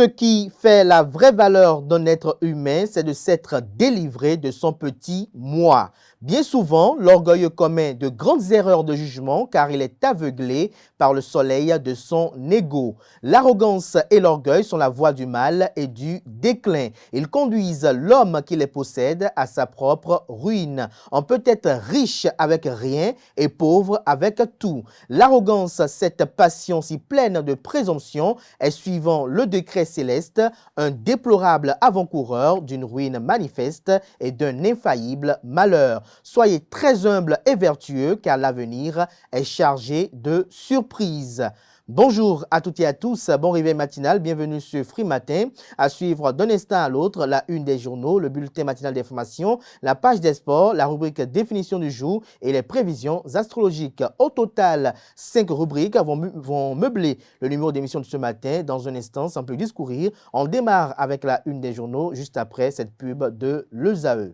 Ce qui fait la vraie valeur d'un être humain, c'est de s'être délivré de son petit moi. Bien souvent, l'orgueil commet de grandes erreurs de jugement car il est aveuglé par le soleil de son ego. L'arrogance et l'orgueil sont la voie du mal et du déclin. Ils conduisent l'homme qui les possède à sa propre ruine. On peut être riche avec rien et pauvre avec tout. L'arrogance, cette passion si pleine de présomption, est suivant le décret céleste, un déplorable avant-coureur d'une ruine manifeste et d'un infaillible malheur. Soyez très humbles et vertueux car l'avenir est chargé de surprises. Bonjour à toutes et à tous, bon réveil matinal, bienvenue sur Free Matin. À suivre d'un instant à l'autre, la une des journaux, le bulletin matinal d'information, la page des sports, la rubrique définition du jour et les prévisions astrologiques. Au total, 5 rubriques vont meubler le numéro d'émission de ce matin. Dans un instant, sans plus discourir, on démarre avec la une des journaux juste après cette pub de l'ESAE.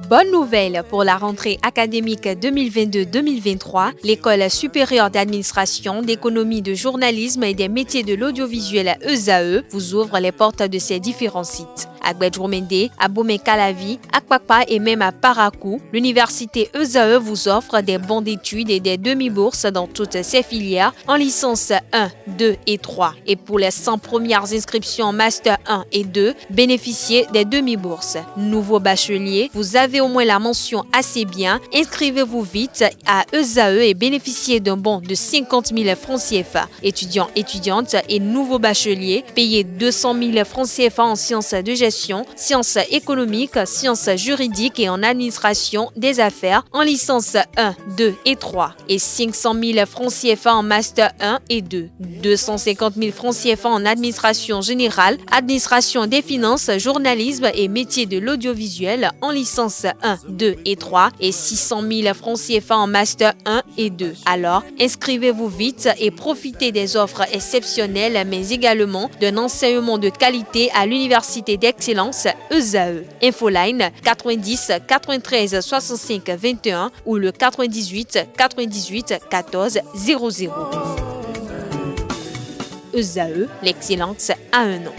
Bonne nouvelle pour la rentrée académique 2022-2023. L'École supérieure d'administration, d'économie, de journalisme et des métiers de l'audiovisuel ESAE vous ouvre les portes de ses différents sites. À Gbedjomende, à Bomé-Calavi, à Kwakpa et même à Parakou, l'université ESAE vous offre des bons d'études et des demi-bourses dans toutes ses filières en licence 1, 2 et 3. Et pour les 100 premières inscriptions en master 1 et 2, bénéficiez des demi-bourses. Nouveaux bacheliers, vous avez au moins la mention assez bien. Inscrivez-vous vite à ESAE et bénéficiez d'un bon de 50 000 francs CFA. Étudiants, étudiantes et nouveaux bacheliers, payez 200 000 francs CFA en sciences de gestion, sciences économiques, sciences juridiques et en administration des affaires en licence 1, 2 et 3 et 500 000 francs CFA en master 1 et 2, 250 000 francs CFA en administration générale, administration des finances, journalisme et métiers de l'audiovisuel en licence 1, 2 et 3 et 600 000 francs CFA en master 1 et 2. Alors, inscrivez-vous vite et profitez des offres exceptionnelles mais également d'un enseignement de qualité à l'université d'excellence ESAE. Infoline 90 93 65 21 ou le 98 98 14 00. ESAE, l'excellence à un nom.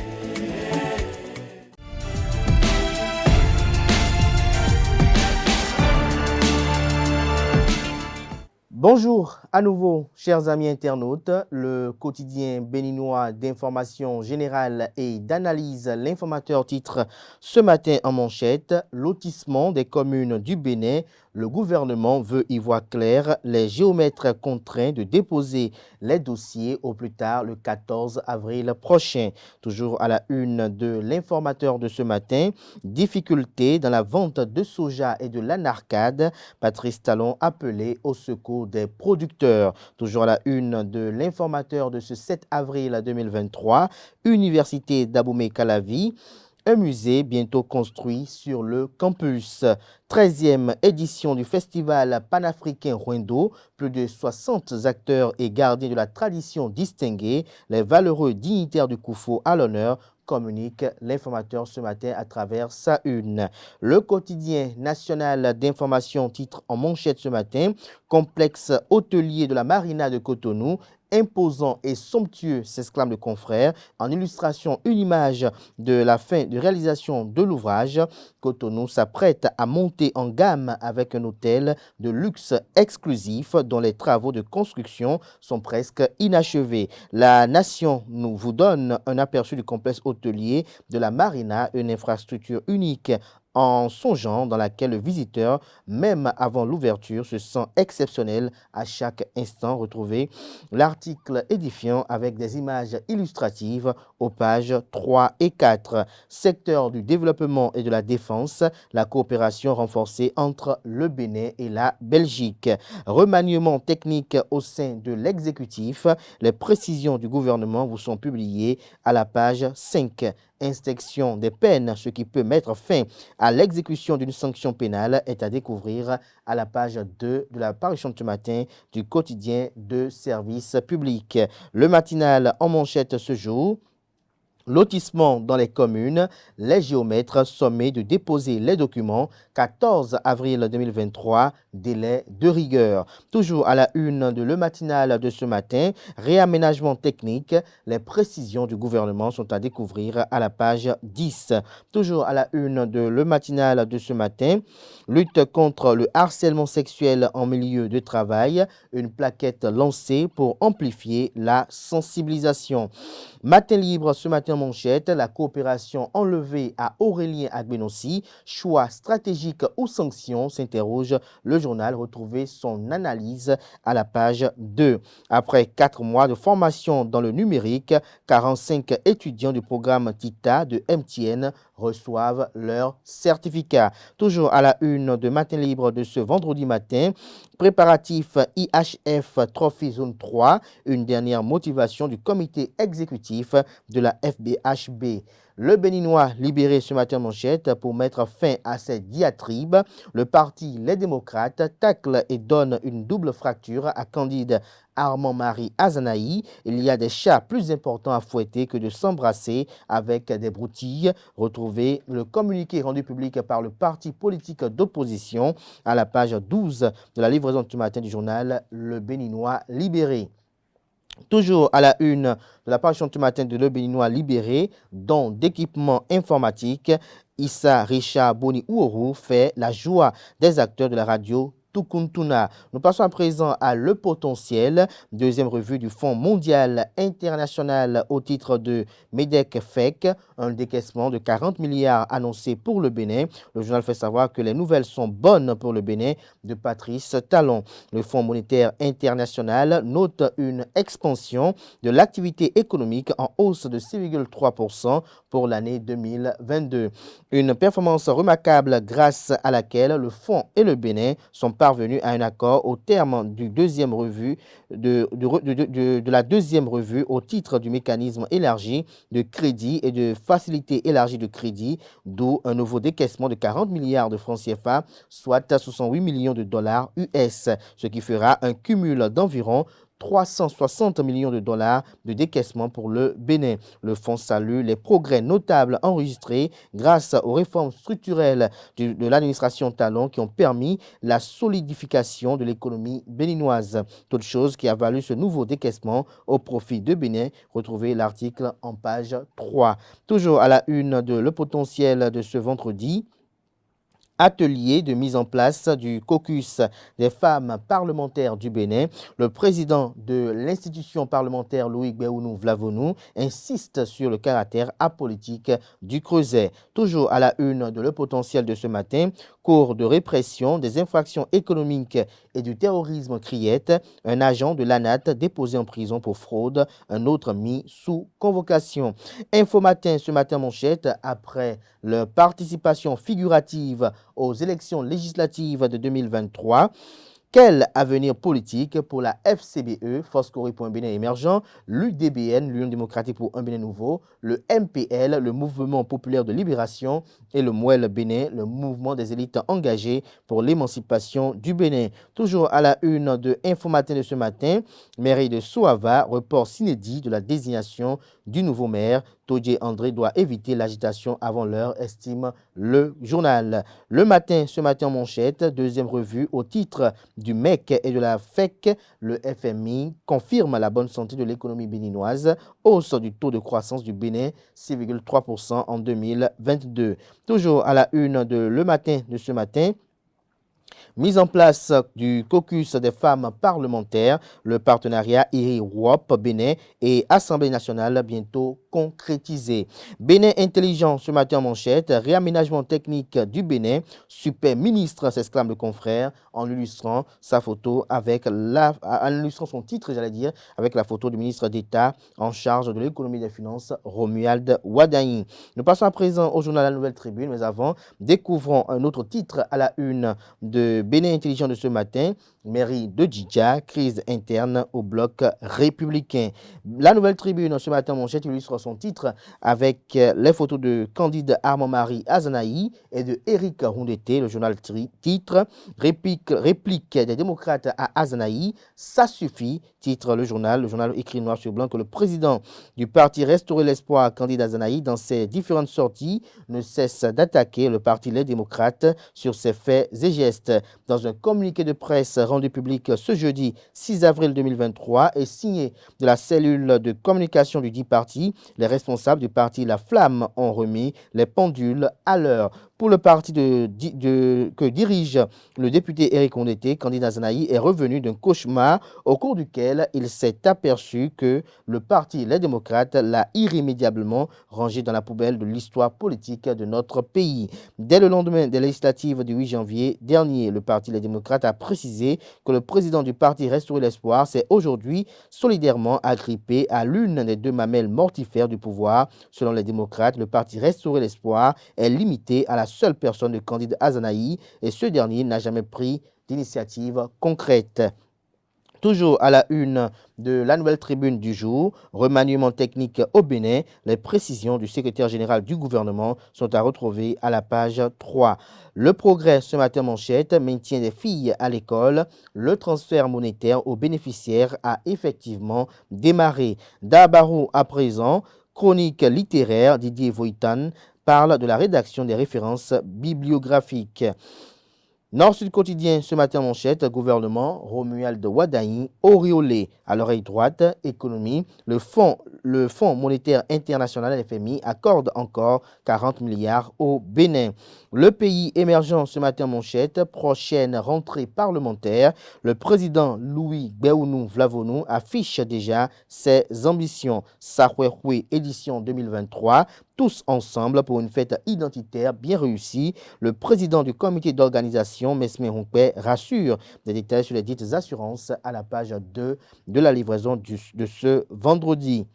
Bonjour à nouveau, chers amis internautes. Le quotidien béninois d'information générale et d'analyse, l'informateur titre ce matin en manchette « Lotissement des communes du Bénin. Le gouvernement veut y voir clair. Les géomètres contraints de déposer les dossiers au plus tard le 14 avril prochain. » Toujours à la une de l'informateur de ce matin, difficultés dans la vente de soja et de l'anarcade. Patrice Talon appelé au secours des producteurs. Toujours à la une de l'informateur de ce 7 avril 2023, Université d'Abomey-Calavi. Un musée bientôt construit sur le campus. 13e édition du festival panafricain Rwendo. Plus de 60 acteurs et gardiens de la tradition distingués. Les valeureux dignitaires du Koufo à l'honneur, communique l'informateur ce matin à travers sa une. Le quotidien national d'information titre en manchette ce matin « Complexe hôtelier de la Marina de Cotonou ». Imposant et somptueux, s'exclame le confrère. En illustration, une image de la fin de réalisation de l'ouvrage. Cotonou s'apprête à monter en gamme avec un hôtel de luxe exclusif dont les travaux de construction sont presque inachevés. La Nation nous vous donne un aperçu du complexe hôtelier de la Marina, une infrastructure unique en son genre dans laquelle le visiteur, même avant l'ouverture, se sent exceptionnel à chaque instant. Retrouvez l'article édifiant avec des images illustratives aux pages 3 et 4. Secteur du développement et de la défense, la coopération renforcée entre le Bénin et la Belgique. Remaniement technique au sein de l'exécutif, les précisions du gouvernement vous sont publiées à la page 5. Inspection des peines, ce qui peut mettre fin à l'exécution d'une sanction pénale, est à découvrir à la page 2 de la parution de ce matin du quotidien de service public. Le matinal en manchette ce jour. Lotissement dans les communes, les géomètres sommés de déposer les documents 14 avril 2023, délai de rigueur. Toujours à la une de Le Matinal de ce matin, réaménagement technique, les précisions du gouvernement sont à découvrir à la page 10. Toujours à la une de Le Matinal de ce matin, lutte contre le harcèlement sexuel en milieu de travail, une plaquette lancée pour amplifier la sensibilisation. Matin libre ce matin manchette, la coopération enlevée à Aurélien Agbenossi, choix stratégique ou sanctions, s'interroge le journal. Retrouvez son analyse à la page 2. Après 4 mois de formation dans le numérique, 45 étudiants du programme TITA de MTN reçoivent leur certificat. Toujours à la une de Matin libre de ce vendredi matin, préparatif IHF Trophy Zone 3, une dernière motivation du comité exécutif de la FBHB. Le Béninois libéré ce matin manchette pour mettre fin à cette diatribe. Le parti Les Démocrates tacle et donne une double fracture à Candide Armand-Marie Azanaï. Il y a des chats plus importants à fouetter que de s'embrasser avec des broutilles. Retrouvez le communiqué rendu public par le parti politique d'opposition à la page 12 de la livraison du matin du journal Le Béninois libéré. Toujours à la une de la parution du matin de Le Béninois libéré, dont d'équipements informatiques, Issa Richard Boni Ouourou fait la joie des acteurs de la radio Tukuntuna. Nous passons à présent à Le Potentiel, deuxième revue du Fonds mondial international au titre de MEDEC-FEC, un décaissement de 40 milliards annoncé pour le Bénin. Le journal fait savoir que les nouvelles sont bonnes pour le Bénin de Patrice Talon. Le Fonds monétaire international note une expansion de l'activité économique en hausse de 6,3% pour l'année 2022. Une performance remarquable grâce à laquelle le Fonds et le Bénin sont parvenus à un accord au terme du deuxième revue de la deuxième revue au titre du mécanisme élargi de crédit et de facilité élargie de crédit, d'où un nouveau décaissement de 40 milliards de francs CFA, soit 68 millions de dollars US, ce qui fera un cumul d'environ 360 millions de dollars de décaissement pour le Bénin. Le fonds salue les progrès notables enregistrés grâce aux réformes structurelles de l'administration Talon qui ont permis la solidification de l'économie béninoise. Toute chose qui a valu ce nouveau décaissement au profit de Bénin. Retrouvez l'article en page 3. Toujours à la une de Le Potentiel de ce vendredi, atelier de mise en place du caucus des femmes parlementaires du Bénin. Le président de l'institution parlementaire, Loïc Béounou Vlavonou, insiste sur le caractère apolitique du Creuset. Toujours à la une de Le Potentiel de ce matin, cours de répression des infractions économiques et du terrorisme criette, un agent de l'ANAT déposé en prison pour fraude, un autre mis sous convocation. Info Matin ce matin manchette, après leur participation figurative aux élections législatives de 2023. Quel avenir politique pour la FCBE, Force Corée pour un Bénin émergent, l'UDBN, l'Union démocratique pour un Bénin nouveau, le MPL, le Mouvement populaire de libération, et le MOEL Bénin, le mouvement des élites engagées pour l'émancipation du Bénin. Toujours à la une de Info Matin de ce matin, mairie de Soava, report inédit de la désignation du nouveau maire. Todje André doit éviter l'agitation avant l'heure, estime le journal. Le matin, ce matin en manchette, deuxième revue au titre du MEC et de la FEC, le FMI confirme la bonne santé de l'économie béninoise, hausse du taux de croissance du Bénin, 6,3% en 2022. Toujours à la une de Le Matin de ce matin, mise en place du caucus des femmes parlementaires, le partenariat IRI-WOP Bénin et Assemblée nationale bientôt concrétisé. Bénin intelligent ce matin en manchette, réaménagement technique du Bénin, super ministre, s'exclame le confrère en illustrant sa photo avec en illustrant son titre, avec la photo du ministre d'État en charge de l'économie et des finances, Romuald Wadaï. Nous passons à présent au journal La Nouvelle Tribune, mais avant, découvrons un autre titre à la une de Bénin intelligent de ce matin. mairie de Djidja, crise interne au bloc républicain. La Nouvelle Tribune, ce matin, mon chef, illustre son titre avec les photos de Candide Armand-Marie Azanaï et de Éric Roundete. Le journal titre réplique des démocrates à Azanaï, ça suffit, titre le journal écrit noir sur blanc que le président du parti Restaurer l'Espoir, Candide Azanaï, dans ses différentes sorties, ne cesse d'attaquer le parti Les Démocrates sur ses faits et gestes. Dans un communiqué de presse rendu public ce jeudi 6 avril 2023 et signé de la cellule de communication du dit parti, les responsables du parti La Flamme ont remis les pendules à l'heure. Pour le parti que dirige le député Éric Roundete, Candide Azanaï est revenu d'un cauchemar au cours duquel il s'est aperçu que le parti Les Démocrates l'a irrémédiablement rangé dans la poubelle de l'histoire politique de notre pays. Dès le lendemain des législatives du 8 janvier dernier, le parti Les Démocrates a précisé que le président du parti Restaurer l'Espoir s'est aujourd'hui solidairement agrippé à l'une des deux mamelles mortifères du pouvoir. Selon les démocrates, le parti Restaurer l'Espoir est limité à la seule personne de Candide Azanaï et ce dernier n'a jamais pris d'initiative concrète. Toujours à la une de la Nouvelle Tribune du jour, remaniement technique au Bénin, les précisions du secrétaire général du gouvernement sont à retrouver à la page 3. Le Progrès, ce matin manchette, maintien des filles à l'école, le transfert monétaire aux bénéficiaires a effectivement démarré. D'Abarou à présent, chronique littéraire, Didier Voitan parle de la rédaction des références bibliographiques. Nord-Sud quotidien, ce matin manchette, gouvernement, Romuald Wadaï, auréolé à l'oreille droite, économie, le Fonds monétaire international, FMI, accorde encore 40 milliards au Bénin. Le pays émergent, ce matin manchette, prochaine rentrée parlementaire, le président Louis Gbéounou Vlavonou affiche déjà ses ambitions. Sahwehwe édition 2023, tous ensemble pour une fête identitaire bien réussie. Le président du comité d'organisation, Mesme Honkwe, rassure. Des détails sur les dites assurances à la page 2 de la livraison de ce vendredi.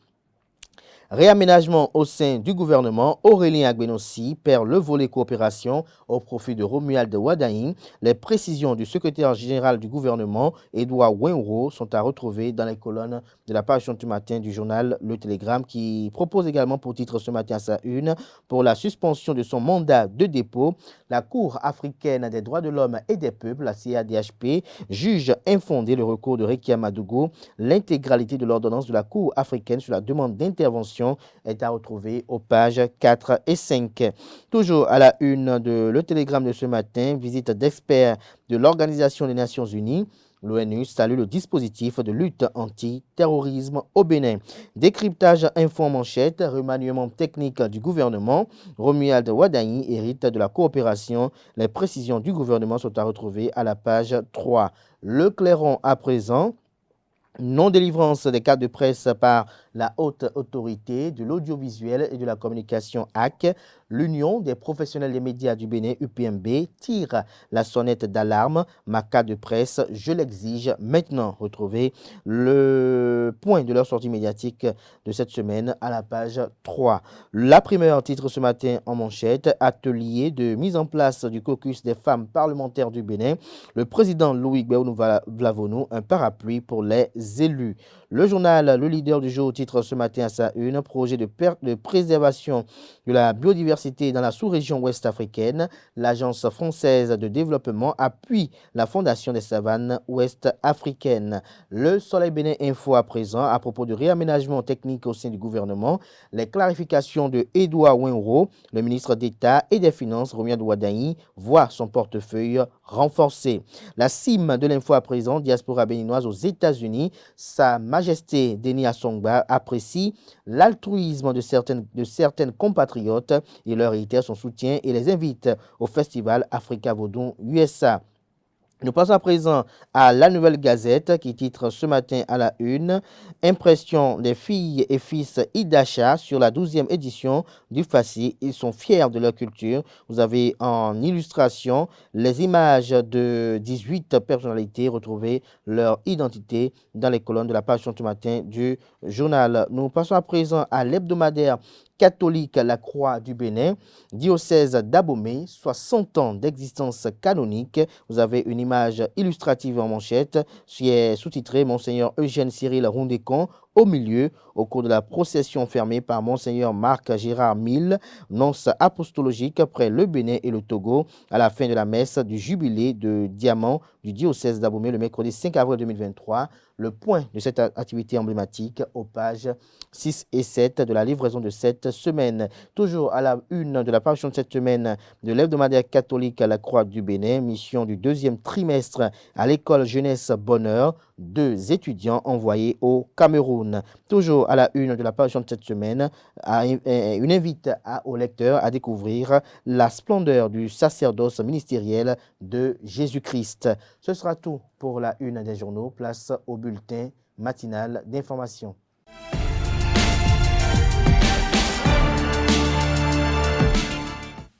Réaménagement au sein du gouvernement, Aurélien Agbenossi perd le volet coopération au profit de Romuald Wadaï. Les précisions du secrétaire général du gouvernement, Edouard Wenro, sont à retrouver dans les colonnes de la page du matin du journal Le Télégramme, qui propose également pour titre ce matin à sa une, pour la suspension de son mandat de dépôt, la Cour africaine des droits de l'homme et des peuples, la CADHP, juge infondé le recours de Rekia Madougou. L'intégralité de l'ordonnance de la Cour africaine sur la demande d'intervention est à retrouver aux pages 4 et 5. Toujours à la une de Le Télégramme de ce matin, visite d'experts de l'Organisation des Nations Unies. L'ONU salue le dispositif de lutte anti-terrorisme au Bénin. Décryptage info manchette, remaniement technique du gouvernement. Romuald Wadaï hérite de la coopération. Les précisions du gouvernement sont à retrouver à la page 3. Le Clairon à présent. Non-délivrance des cartes de presse par la haute autorité de l'audiovisuel et de la communication AC. L'Union des professionnels des médias du Bénin, UPMB, tire la sonnette d'alarme. Ma carte de presse, je l'exige maintenant. Retrouvez le point de leur sortie médiatique de cette semaine à la page 3. La primeur titre ce matin en manchette, atelier de mise en place du caucus des femmes parlementaires du Bénin. Le président Louis Gbéounou Vlavonou, un parapluie pour les élus. Le journal Le Leader du jour titre ce matin à sa une, projet de préservation de la biodiversité dans la sous-région ouest africaine. L'Agence française de développement appuie la Fondation des savanes ouest africaines. Le Soleil Bénin Info à présent à propos de réaménagement technique au sein du gouvernement. Les clarifications de Edouard Wenro, le ministre d'État et des Finances, Romuald Wadaï, voit son portefeuille renforcé. La cime de l'info à présent, diaspora béninoise aux États-Unis, Sa Majesté Denis Assongba apprécie l'altruisme de certaines compatriotes et leur réitère son soutien et les invite au festival Africa Vodou USA. Nous passons à présent à la Nouvelle Gazette qui titre ce matin à la une « Impression des filles et fils Idacha sur la 12e édition du FACI. Ils sont fiers de leur culture ». Vous avez en illustration les images de 18 personnalités retrouver leur identité dans les colonnes de la page du matin du journal. Nous passons à présent à l'hebdomadaire catholique La Croix du Bénin, diocèse d'Abomey, 60 ans d'existence canonique. Vous avez une image illustrative en manchette, qui est sous-titrée Monseigneur Eugène Cyril Rondécon. Au milieu, au cours de la procession fermée par Monseigneur Marc Gérard Mille, nonce apostologique près le Bénin et le Togo, à la fin de la messe du jubilé de diamant du diocèse d'Abomey le mercredi 5 avril 2023. Le point de cette activité emblématique aux pages 6 et 7 de la livraison de cette semaine. Toujours à la une de la parution de cette semaine de l'hebdomadaire catholique à la Croix du Bénin, mission du deuxième trimestre à l'école jeunesse Bonheur, 2 étudiants envoyés au Cameroun. Toujours à la une de la parution de cette semaine, une invite aux lecteurs à découvrir la splendeur du sacerdoce ministériel de Jésus-Christ. Ce sera tout pour la une des journaux. Place au bulletin matinal d'information.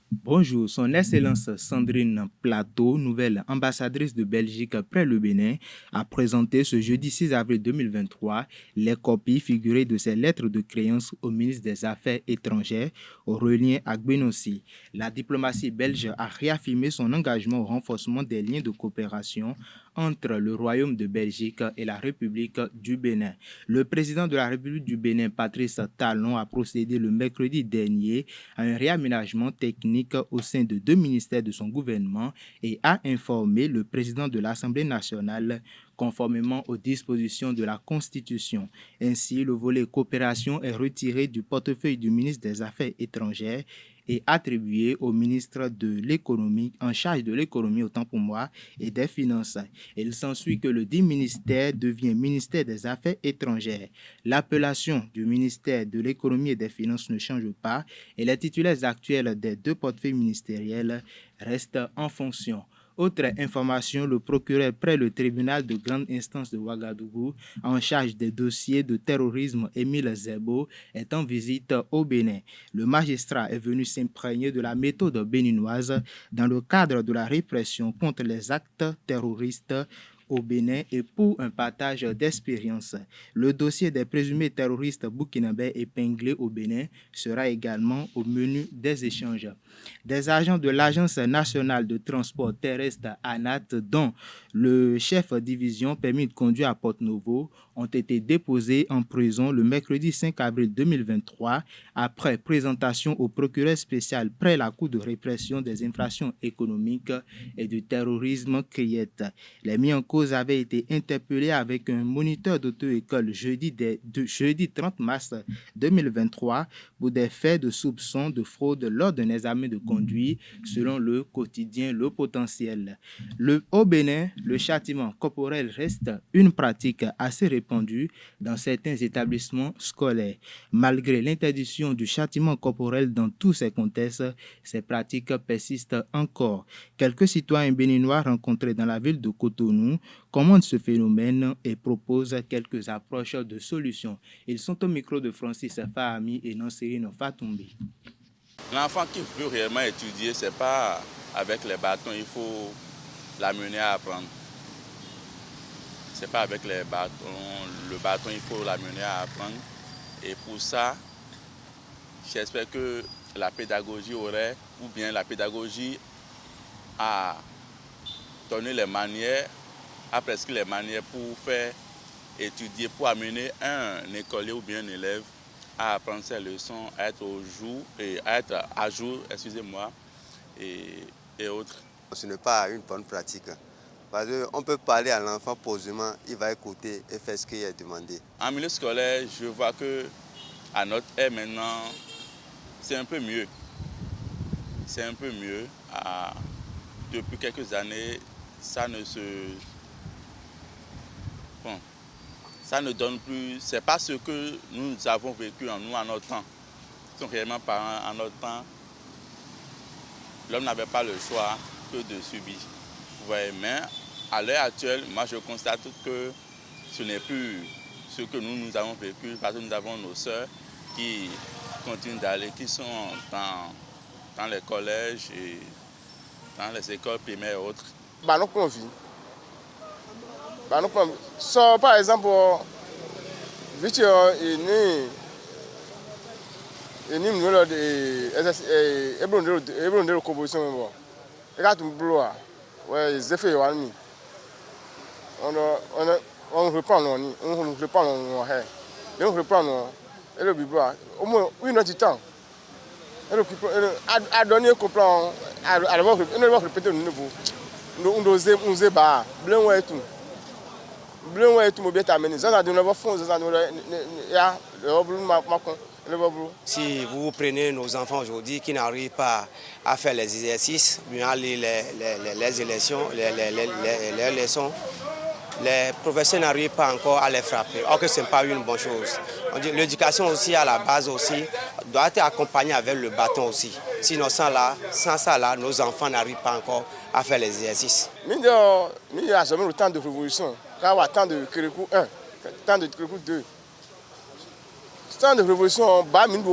Bonjour, son Excellence Sandrine Plateau, nouvelle ambassadrice de Belgique près le Bénin, a présenté ce jeudi 6 avril 2023 les copies figurées de ses lettres de créance au ministre des Affaires étrangères au relien à Gbenossi. La diplomatie belge a réaffirmé son engagement au renforcement des liens de coopération entre le Royaume de Belgique et la République du Bénin. Le président de la République du Bénin, Patrice Talon, a procédé le mercredi dernier à un réaménagement technique au sein de 2 ministères de son gouvernement et a informé le président de l'Assemblée nationale conformément aux dispositions de la Constitution. Ainsi, le volet coopération est retiré du portefeuille du ministre des Affaires étrangères et attribué au ministre de l'économie, en charge de l'économie autant pour moi, et des finances. Il s'ensuit que le dit ministère devient ministère des Affaires étrangères. L'appellation du ministère de l'économie et des finances ne change pas et les titulaires actuels des 2 portefeuilles ministériels restent en fonction. Autre information, le procureur près le tribunal de grande instance de Ouagadougou, en charge des dossiers de terrorisme Émile Zebo, est en visite au Bénin. Le magistrat est venu s'imprégner de la méthode béninoise dans le cadre de la répression contre les actes terroristes au Bénin et pour un partage d'expériences. Le dossier des présumés terroristes burkinabés épinglés au Bénin sera également au menu des échanges. Des agents de l'Agence nationale de transport terrestre ANAT, dont le chef division permis de conduire à Porto-Novo, ont été déposés en prison le mercredi 5 avril 2023 après présentation au procureur spécial près la Cour de répression des infractions économiques et du terrorisme CRIET. Les mis en cause avait été interpellé avec un moniteur d'auto-école jeudi 30 mars 2023 pour des faits de soupçon de fraude lors d'un examen de conduite selon le quotidien Le Potentiel. Au Bénin, le châtiment corporel reste une pratique assez répandue dans certains établissements scolaires. Malgré l'interdiction du châtiment corporel dans tous ces contextes, ces pratiques persistent encore. Quelques citoyens béninois rencontrés dans la ville de Cotonou commandent ce phénomène et proposent quelques approches de solutions. Ils sont au micro de Francis Fahami et Nansérine Fatoumbi. L'enfant qui veut réellement étudier, ce n'est pas avec les bâtons, il faut l'amener à apprendre. Ce n'est pas avec les bâtons, le bâton, il faut l'amener à apprendre. Et pour ça, j'espère que la pédagogie ou bien la pédagogie a donné les manières, a prescrit les manières pour faire étudier, pour amener un écolier ou bien un élève à apprendre ses leçons, à être à jour, et autres. Ce n'est pas une bonne pratique. Parce qu'on peut parler à l'enfant posément, il va écouter et faire ce qu'il est demandé. En milieu scolaire, je vois qu'à notre ère maintenant, c'est un peu mieux. C'est un peu mieux. Depuis quelques années, ça ne donne plus. C'est pas ce que nous avons vécu à notre temps. Donc réellement parlant, en notre temps, l'homme n'avait pas le choix que de subir. Ouais, mais à l'heure actuelle, moi je constate que ce n'est plus ce que nous avons vécu, parce que nous avons nos sœurs qui continuent d'aller, qui sont dans les collèges et dans les écoles primaires et autres. Nous convions. So, par exemple, vite Et nous nous de composition. Et quand on bloue, ouais, les effets on reprend on reprend et on reprend et le biberon au moins 1 heure du temps. Et le à donner comprend à répéter le nouveau. Nous nous bas blanc ouais tout. Blanc ouais tout bien amené. Ça de nouveau fond ça ya si vous prenez nos enfants aujourd'hui qui n'arrivent pas à faire les exercices, les leçons, les professeurs n'arrivent pas encore à les frapper. Or que ce n'est pas une bonne chose. L'éducation aussi à la base aussi doit être accompagnée avec le bâton aussi. Sinon sans ça là, nos enfants n'arrivent pas encore à faire les exercices. Il y a jamais le temps de révolution. Quand il y a temps de Kérékou 1, temps de Kérékou 2. Temps de révolution, Il ne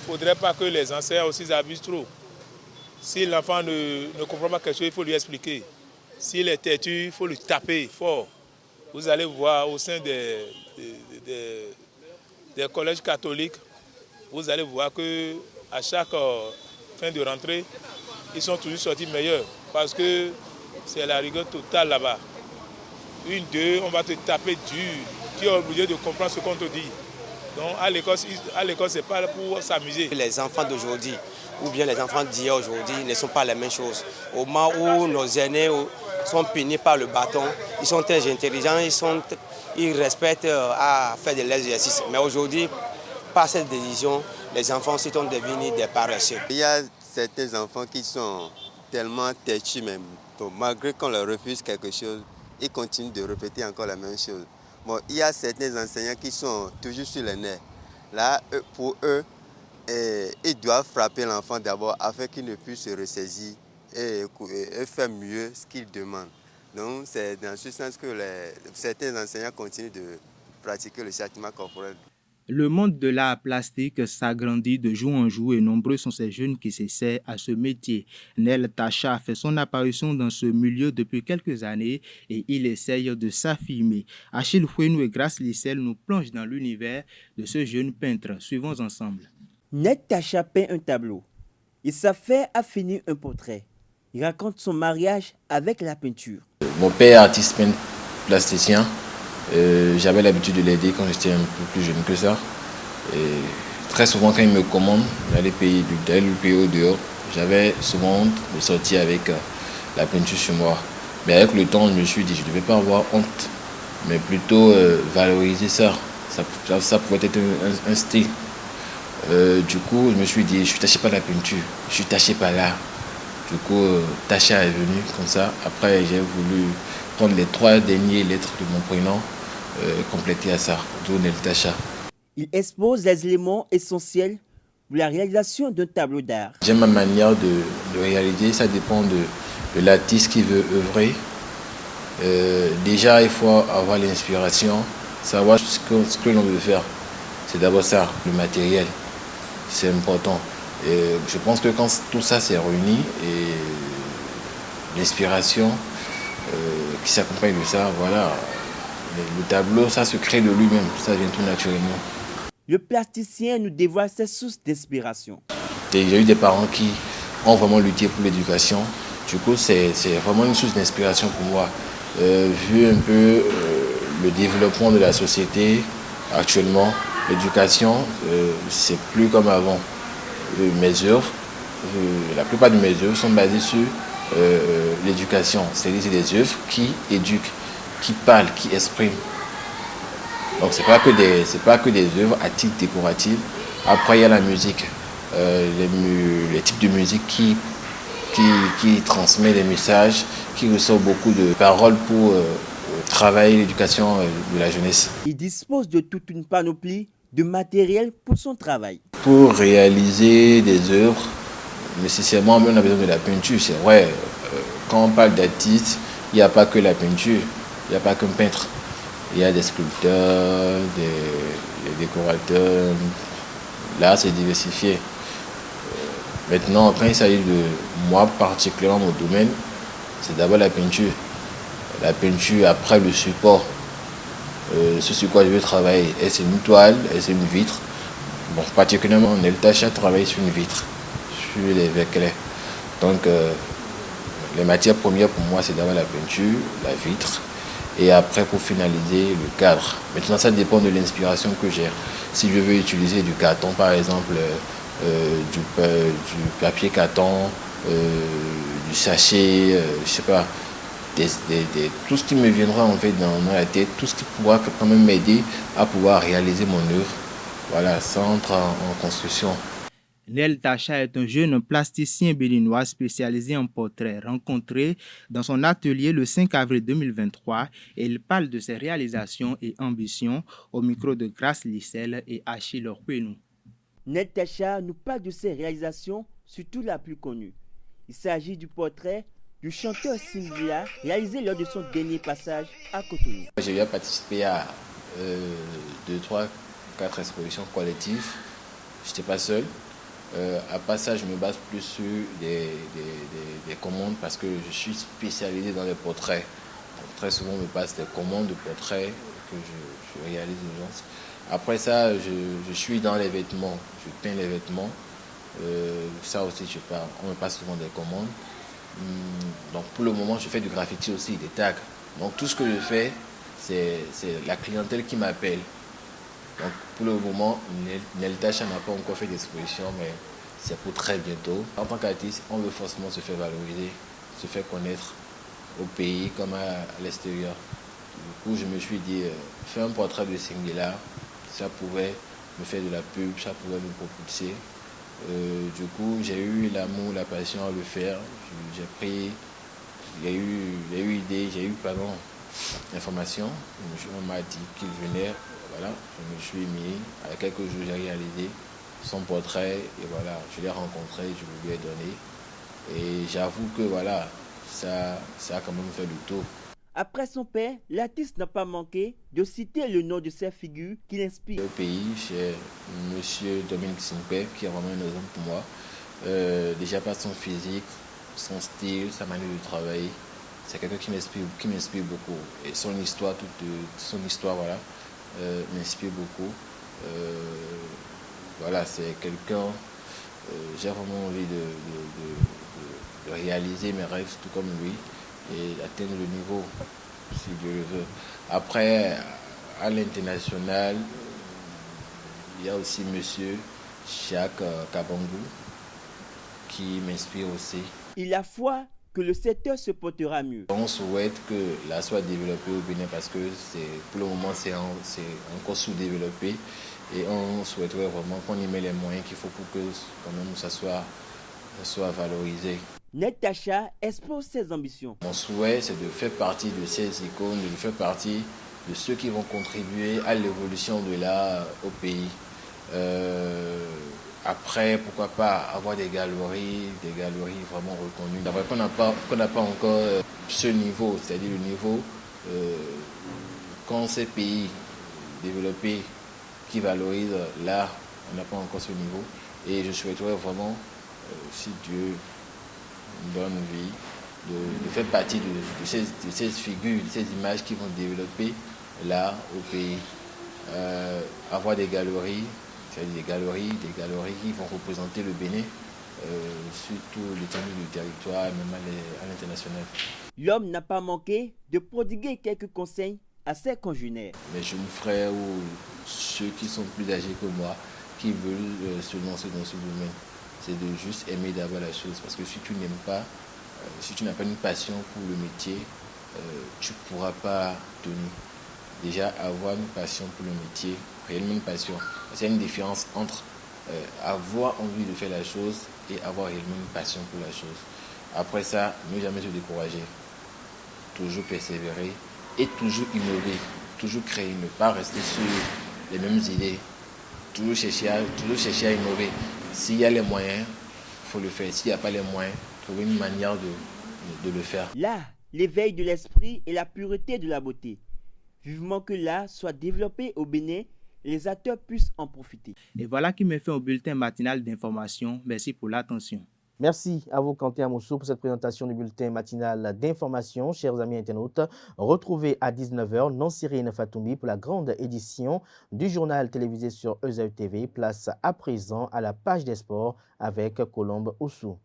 faudrait pas que les enseignants aussi abusent trop. Si l'enfant ne comprend pas quelque chose, il faut lui expliquer. S'il est têtu, il faut lui taper fort. Vous allez voir au sein des collèges catholiques, vous allez voir qu'à chaque fin de rentrée, ils sont toujours sortis meilleurs parce que c'est la rigueur totale là-bas. 1, 2, on va te taper dur. Tu es obligé de comprendre ce qu'on te dit. Donc à l'école, ce n'est pas pour s'amuser. Les enfants d'aujourd'hui ou bien les enfants d'hier aujourd'hui ne sont pas les mêmes choses. Au moment où nos aînés sont punis par le bâton, ils sont très intelligents, ils respectent à faire de l'exercice. Mais aujourd'hui, par cette décision, les enfants sont devenus des paresseux. Il y a certains enfants qui sont tellement têtus même. Donc, malgré qu'on leur refuse quelque chose, ils continuent de répéter encore la même chose. Bon, il y a certains enseignants qui sont toujours sur les nerfs. Là, pour eux, ils doivent frapper l'enfant d'abord afin qu'il ne puisse se ressaisir et faire mieux ce qu'il demande. Donc, c'est dans ce sens que certains enseignants continuent de pratiquer le châtiment corporel. Le monde de l'art plastique s'agrandit de jour en jour et nombreux sont ces jeunes qui s'essaient à ce métier. Nel Tacha fait son apparition dans ce milieu depuis quelques années et il essaye de s'affirmer. Achille Fouenou et Grace Lissel nous plongent dans l'univers de ce jeune peintre. Suivons ensemble. Nel Tacha peint un tableau. Il s'affaire à finir un portrait. Il raconte son mariage avec la peinture. Mon père est artiste plasticien. J'avais l'habitude de l'aider quand j'étais un peu plus jeune que ça. Et très souvent, quand il me commande d'aller payer au dehors, j'avais souvent honte de sortir avec la peinture sur moi. Mais avec le temps, je me suis dit je ne devais pas avoir honte, mais plutôt valoriser ça. Ça pouvait être un style. Du coup, je me suis dit je suis taché par la peinture, je suis taché par l'art. Du coup, Tacha est venu comme ça. Après, j'ai voulu prendre les 3 dernières lettres de mon prénom, compléter à ça, d'où Nel Tacha. Il expose les éléments essentiels pour la réalisation d'un tableau d'art. J'aime ma manière de réaliser, ça dépend de l'artiste qui veut œuvrer. Déjà, il faut avoir l'inspiration, savoir ce que l'on veut faire. C'est d'abord ça, le matériel. C'est important. Et je pense que quand tout ça s'est réuni et l'inspiration qui s'accompagne de ça, voilà, le tableau, ça se crée de lui-même, ça vient tout naturellement. Le plasticien nous dévoile ses sources d'inspiration. J'ai eu des parents qui ont vraiment lutté pour l'éducation. Du coup, c'est vraiment une source d'inspiration pour moi. Vu un peu le développement de la société actuellement, l'éducation, c'est plus comme avant. Mes œuvres, la plupart de mes œuvres sont basées sur l'éducation. C'est-à-dire des œuvres qui éduquent, qui parlent, qui expriment. Donc c'est pas que des œuvres à titre décoratif. Après il y a la musique, les types de musique qui transmet des messages, qui ressort beaucoup de paroles pour travailler l'éducation de la jeunesse. Il dispose de toute une panoplie de matériel pour son travail. Pour réaliser des œuvres, nécessairement on a besoin de la peinture. C'est vrai, quand on parle d'artiste, il n'y a pas que la peinture, il n'y a pas qu'un peintre. Il y a des sculpteurs, des décorateurs. Là, c'est diversifié. Maintenant, quand il s'agit de moi, particulièrement mon domaine, c'est d'abord la peinture. la peinture après le support. Ce sur quoi je vais travailler, est-ce une toile, est-ce une vitre. Bon, particulièrement Nel Tacha travaille sur une vitre, sur les verres clairs. Donc les matières premières pour moi c'est d'abord la peinture, la vitre, et après pour finaliser le cadre. Maintenant ça dépend de l'inspiration que j'ai. Si je veux utiliser du carton par exemple, du papier carton, du sachet, je sais pas, tout ce qui me viendra en fait dans la tête, tout ce qui pourra quand même m'aider à pouvoir réaliser mon œuvre. Voilà, ça entre en construction. Nel Tacha est un jeune plasticien béninois spécialisé en portrait rencontré dans son atelier le 5 avril 2023 et il parle de ses réalisations et ambitions au micro de Grace Lissel et Achille Orpenou. Nel Tacha nous parle de ses réalisations, surtout la plus connue. Il s'agit du portrait du chanteur Singila réalisé lors de son dernier passage à Cotonou. J'ai eu à participer à 2, 3, 4 expositions collectives. Je n'étais pas seul. À part ça, je me base plus sur des commandes parce que je suis spécialisé dans les portraits. Donc, très souvent, on me passe des commandes de portraits que je réalise aux gens. Après ça, je suis dans les vêtements. Je peins les vêtements. Ça aussi, on me passe souvent des commandes. Donc pour le moment, je fais du graffiti aussi, des tags. Donc tout ce que je fais, c'est la clientèle qui m'appelle. Donc pour le moment, Nel Tacha n'a pas encore fait d'exposition, mais c'est pour très bientôt. En tant qu'artiste, on veut forcément se faire valoriser, se faire connaître au pays comme à l'extérieur. Du coup, je me suis dit, faire un portrait de Singila, ça pouvait me faire de la pub, ça pouvait me propulser. Du coup, j'ai eu l'amour, la passion à le faire. J'ai pris, j'ai eu idée, j'ai eu l'information. On m'a dit qu'il venait, voilà, je me suis mis, à quelques jours j'ai réalisé son portrait et voilà, je l'ai rencontré, je lui ai donné. Et j'avoue que voilà, ça a quand même fait le tour. Après son père, l'artiste n'a pas manqué de citer le nom de ces figures qui l'inspirent. Au pays, chez M. Dominique Singpe, qui est vraiment un exemple pour moi. Déjà par son physique, son style, sa manière de travailler, c'est quelqu'un qui m'inspire beaucoup. Et son histoire, voilà, m'inspire beaucoup. Voilà, c'est quelqu'un, j'ai vraiment envie de réaliser mes rêves tout comme lui et atteindre le niveau, si Dieu le veut. Après, à l'international, il y a aussi monsieur Jacques Kabangou qui m'inspire aussi. Il a foi que le secteur se portera mieux. On souhaite que l'art soit développé au Bénin parce que pour le moment c'est encore sous-développé et on souhaiterait vraiment qu'on y mette les moyens qu'il faut pour que quand même ça soit valorisé. Nel Tacha expose ses ambitions. Mon souhait, c'est de faire partie de ces icônes, de faire partie de ceux qui vont contribuer à l'évolution de l'art au pays. Après, pourquoi pas avoir des galeries vraiment reconnues. D'après qu'on n'a pas encore ce niveau, c'est-à-dire le niveau quand ces pays développés qui valorisent l'art, on n'a pas encore ce niveau. Et je souhaiterais vraiment, si Dieu donne vie, de faire partie de ces figures, de ces images qui vont développer l'art au pays. Avoir des galeries, c'est-à-dire des galeries qui vont représenter le Bénin sur tout l'étendue du territoire, même à l'international. L'homme n'a pas manqué de prodiguer quelques conseils à ses congénères. Mes jeunes frères ou ceux qui sont plus âgés que moi, qui veulent se lancer dans ce domaine, c'est de juste aimer d'abord la chose. Parce que si tu n'aimes pas, si tu n'as pas une passion pour le métier, tu ne pourras pas tenir. Déjà, avoir une passion pour le métier, réellement une passion. C'est une différence entre avoir envie de faire la chose et avoir réellement une passion pour la chose. Après ça, ne jamais se décourager. Toujours persévérer et toujours innover. Toujours créer, ne pas rester sur les mêmes idées. Toujours chercher à innover. S'il y a les moyens, il faut le faire. S'il n'y a pas les moyens, trouver une manière de le faire. L'art, l'éveil de l'esprit et la pureté de la beauté. Vivement que l'art soit développé au Bénin et les acteurs puissent en profiter. Et voilà qui me fait un bulletin matinal d'information. Merci pour l'attention. Merci à vous, Quentin Amoussou, pour cette présentation du bulletin matinal d'information. Chers amis internautes, retrouvez à 19h Nansirine Fatoumi pour la grande édition du journal télévisé sur EZAU TV. Place à présent à la page des sports avec Colombe Oussou.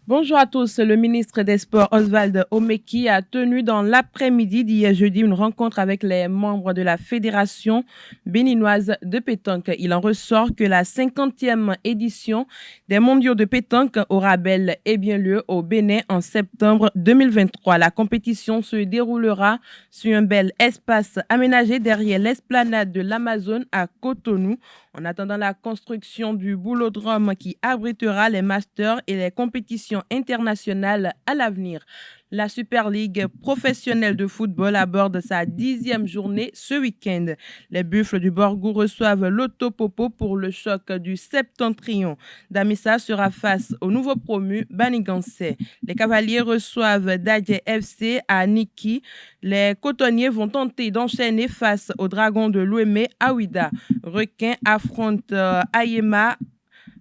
Bonjour à tous. Le ministre des Sports Oswald Omeki a tenu dans l'après-midi d'hier jeudi une rencontre avec les membres de la Fédération béninoise de pétanque. Il en ressort que la 50e édition des mondiaux de pétanque aura bel et bien lieu au Bénin en septembre 2023. La compétition se déroulera sur un bel espace aménagé derrière l'esplanade de l'Amazone à Cotonou. En attendant la construction du boulodrome qui abritera les masters et les compétitions internationales à l'avenir. La Super League professionnelle de football aborde sa 10e journée ce week-end. Les Buffles du Borgou reçoivent l'Autopopo pour le choc du Septentrion. Damissa sera face au nouveau promu Banigansé. Les Cavaliers reçoivent Dadje FC à Niki. Les Cotonniers vont tenter d'enchaîner face aux Dragons de l'Ouémé à Ouida. Requin affronte Ayema.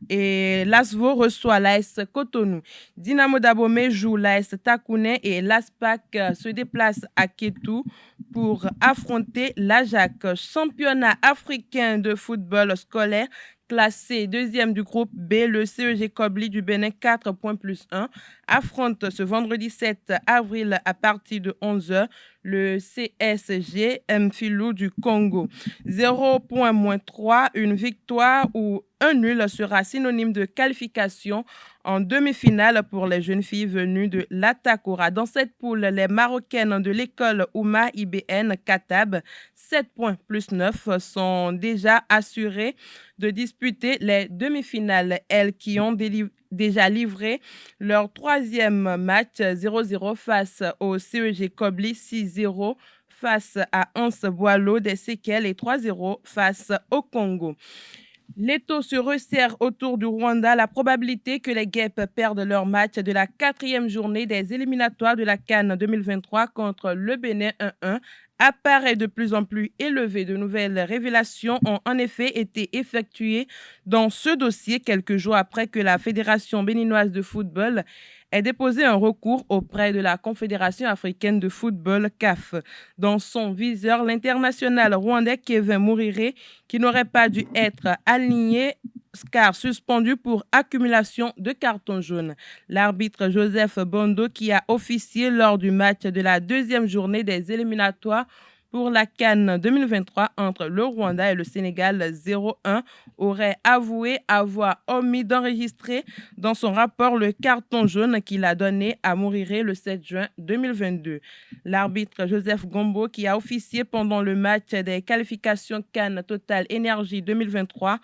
Et l'Asvo reçoit l'AS Cotonou. Dynamo d'Abomey joue l'AS Takouné et l'ASPAC se déplace à Kétou pour affronter l'Ajax. Championnat africain de football scolaire classé deuxième du groupe B, le CEG Kobli du Bénin 4 points plus 1 affronte ce vendredi 7 avril à partir de 11h le CSG Mfilou du Congo. 0 points moins 3, une victoire ou un nul sera synonyme de qualification en demi-finale pour les jeunes filles venues de l'Atakora. Dans cette poule, les Marocaines de l'école Ouma IBN Katab, 7 points plus 9, sont déjà assurées de disputer les demi-finales. Elles qui ont déjà livré leur troisième match 0-0 face au CEG Kobli, 6-0 face à Anse Boileau des séquelles et 3-0 face au Congo. L'étau se resserre autour du Rwanda. La probabilité que les Guêpes perdent leur match de la 4e journée des éliminatoires de la CAN 2023 contre le Bénin 1-1 apparaît de plus en plus élevée. De nouvelles révélations ont en effet été effectuées dans ce dossier quelques jours après que la Fédération béninoise de football ait déposé un recours auprès de la Confédération africaine de football CAF. Dans son viseur, l'international rwandais Kevin Mourire, qui n'aurait pas dû être aligné car suspendu pour accumulation de cartons jaunes. L'arbitre Joseph Bondo, qui a officié lors du match de la 2e journée des éliminatoires pour la CAN 2023 entre le Rwanda et le Sénégal 0-1, aurait avoué avoir omis d'enregistrer dans son rapport le carton jaune qu'il a donné à Mourire le 7 juin 2022. L'arbitre Joseph Gombo, qui a officié pendant le match des qualifications CAN Total Énergie 2023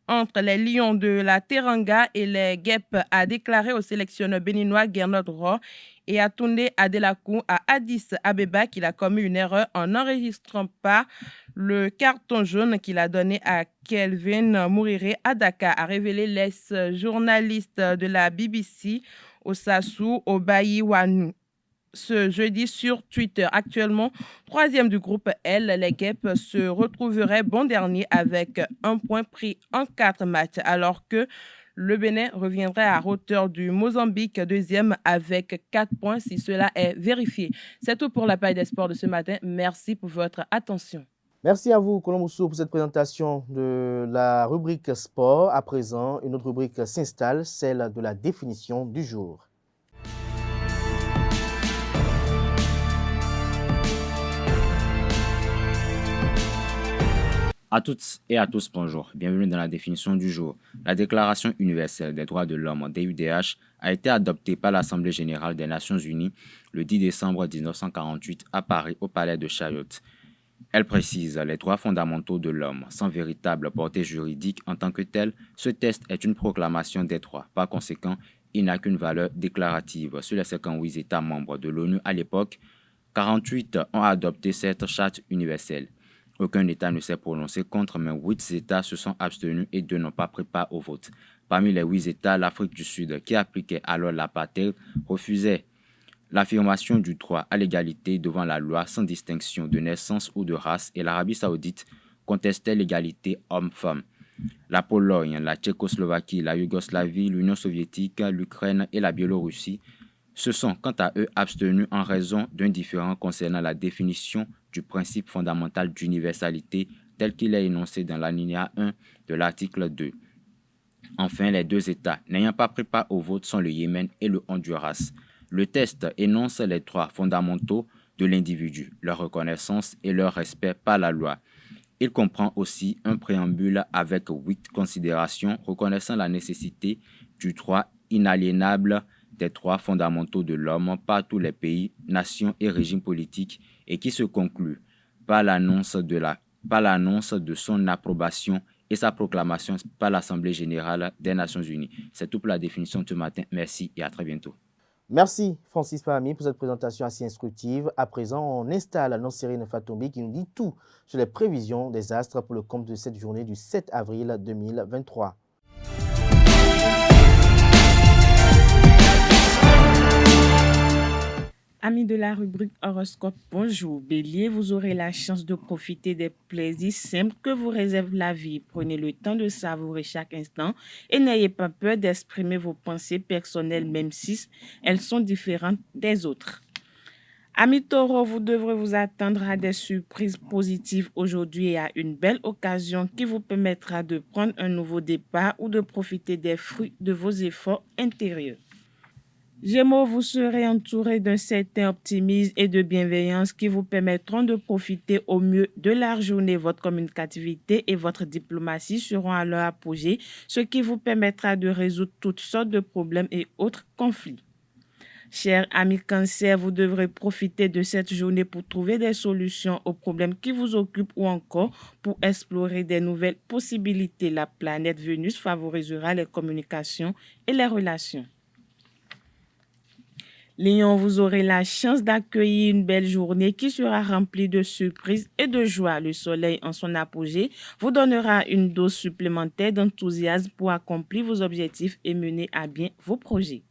entre les Lions de la Teranga et les Guêpes, a déclaré au sélectionneur béninois Gernot Rohr et a tourné à Delakou à Addis Abeba qu'il a commis une erreur en n'enregistrant pas le carton jaune qu'il a donné à Kelvin Mourire à Dakar, a révélé l'ex-journaliste de la BBC Osasu Obayiwanu ce jeudi sur Twitter. Actuellement 3e du groupe L, les Guêpes se retrouveraient bon dernier avec 1 point pris en 4 matchs, alors que le Bénin reviendrait à hauteur du Mozambique 2e avec 4 points si cela est vérifié. C'est tout pour la page des sports de ce matin. Merci pour votre attention. Merci à vous, Colombe Oussou, pour cette présentation de la rubrique sport. À présent, une autre rubrique s'installe, celle de la définition du jour. À toutes et à tous, bonjour. Bienvenue dans la définition du jour. La Déclaration universelle des droits de l'homme, DUDH, a été adoptée par l'Assemblée générale des Nations unies le 10 décembre 1948 à Paris, au palais de Chaillot. Elle précise les droits fondamentaux de l'homme. Sans véritable portée juridique en tant que tel, ce texte est une proclamation des droits. Par conséquent, il n'a qu'une valeur déclarative. Sur les 58 États membres de l'ONU à l'époque, 48 ont adopté cette charte universelle. Aucun État ne s'est prononcé contre, mais 8 États se sont abstenus et 2 n'ont pas pris part au vote. Parmi les 8 États, l'Afrique du Sud, qui appliquait alors l'apartheid, refusait l'affirmation du droit à l'égalité devant la loi sans distinction de naissance ou de race, et l'Arabie saoudite contestait l'égalité homme-femme. La Pologne, la Tchécoslovaquie, la Yougoslavie, l'Union soviétique, l'Ukraine et la Biélorussie se sont quant à eux abstenus en raison d'un différend concernant la définition du principe fondamental d'universalité tel qu'il est énoncé dans l'alinéa 1 de l'article 2. Enfin, les deux États n'ayant pas pris part au vote sont le Yémen et le Honduras. Le texte énonce les droits fondamentaux de l'individu, leur reconnaissance et leur respect par la loi. Il comprend aussi un préambule avec 8 considérations reconnaissant la nécessité du droit inaliénable des droits fondamentaux de l'homme par tous les pays, nations et régimes politiques et qui se conclut par l'annonce de son approbation et sa proclamation par l'Assemblée générale des Nations unies. C'est tout pour la définition de ce matin. Merci et à très bientôt. Merci Francis Fahmi pour cette présentation assez instructive. À présent, on installe Nonsérine Fatoumbi qui nous dit tout sur les prévisions des astres pour le compte de cette journée du 7 avril 2023. Amis de la rubrique horoscope, bonjour. Bélier, vous aurez la chance de profiter des plaisirs simples que vous réserve la vie. Prenez le temps de savourer chaque instant et n'ayez pas peur d'exprimer vos pensées personnelles, même si elles sont différentes des autres. Amis taureaux, vous devrez vous attendre à des surprises positives aujourd'hui et à une belle occasion qui vous permettra de prendre un nouveau départ ou de profiter des fruits de vos efforts intérieurs. Gémeaux, vous serez entouré d'un certain optimisme et de bienveillance qui vous permettront de profiter au mieux de la journée. Votre communicativité et votre diplomatie seront à leur apogée, ce qui vous permettra de résoudre toutes sortes de problèmes et autres conflits. Chers amis Cancer, vous devrez profiter de cette journée pour trouver des solutions aux problèmes qui vous occupent ou encore pour explorer des nouvelles possibilités. La planète Vénus favorisera les communications et les relations. Lion, vous aurez la chance d'accueillir une belle journée qui sera remplie de surprises et de joie. Le soleil en son apogée vous donnera une dose supplémentaire d'enthousiasme pour accomplir vos objectifs et mener à bien vos projets.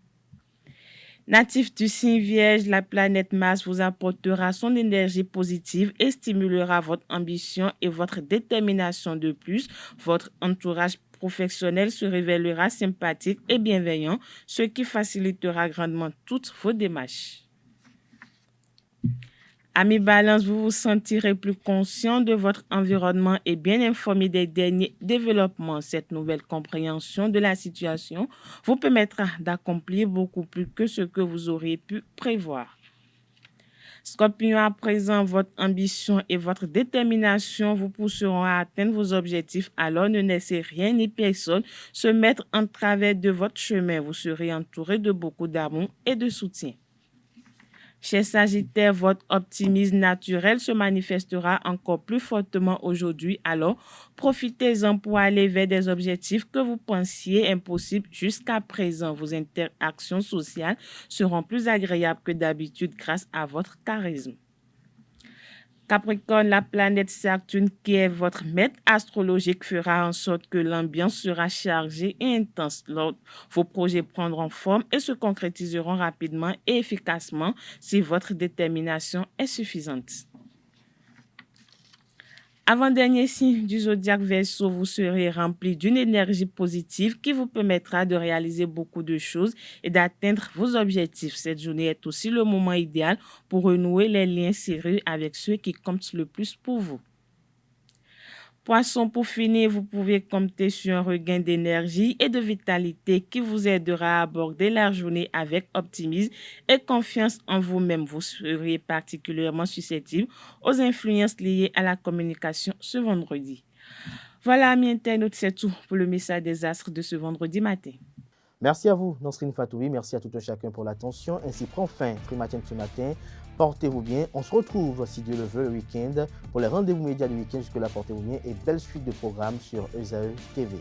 Natif du signe Vierge, la planète Mars vous apportera son énergie positive et stimulera votre ambition et votre détermination. De plus, votre entourage professionnel se révélera sympathique et bienveillant, ce qui facilitera grandement toutes vos démarches. Amis Balance, vous vous sentirez plus conscient de votre environnement et bien informé des derniers développements. Cette nouvelle compréhension de la situation vous permettra d'accomplir beaucoup plus que ce que vous auriez pu prévoir. Scorpion, à présent, votre ambition et votre détermination vous pousseront à atteindre vos objectifs. Alors ne laissez rien ni personne se mettre en travers de votre chemin. Vous serez entouré de beaucoup d'amour et de soutien. Chers Sagittaires, votre optimisme naturel se manifestera encore plus fortement aujourd'hui. Alors, profitez-en pour aller vers des objectifs que vous pensiez impossibles jusqu'à présent. Vos interactions sociales seront plus agréables que d'habitude grâce à votre charisme. Capricorne, la planète Saturne, qui est votre maître astrologique, fera en sorte que l'ambiance sera chargée et intense. Vos projets prendront forme et se concrétiseront rapidement et efficacement si votre détermination est suffisante. Avant-dernier signe du zodiaque Verseau, vous serez rempli d'une énergie positive qui vous permettra de réaliser beaucoup de choses et d'atteindre vos objectifs. Cette journée est aussi le moment idéal pour renouer les liens sérieux avec ceux qui comptent le plus pour vous. Poisson, pour finir, vous pouvez compter sur un regain d'énergie et de vitalité qui vous aidera à aborder la journée avec optimisme et confiance en vous-même. Vous serez particulièrement susceptible aux influences liées à la communication ce vendredi. Voilà, amis internautes, c'est tout pour le message des astres de ce vendredi matin. Merci à vous, Nonsérine Fatoumbi. Merci à tout un chacun pour l'attention. Ainsi prend fin Free Matin de ce matin. Portez-vous bien. On se retrouve, si Dieu le veut, le week-end pour les rendez-vous médias du week-end. Jusque-là, portez-vous bien et belle suite de programmes sur ESAE TV.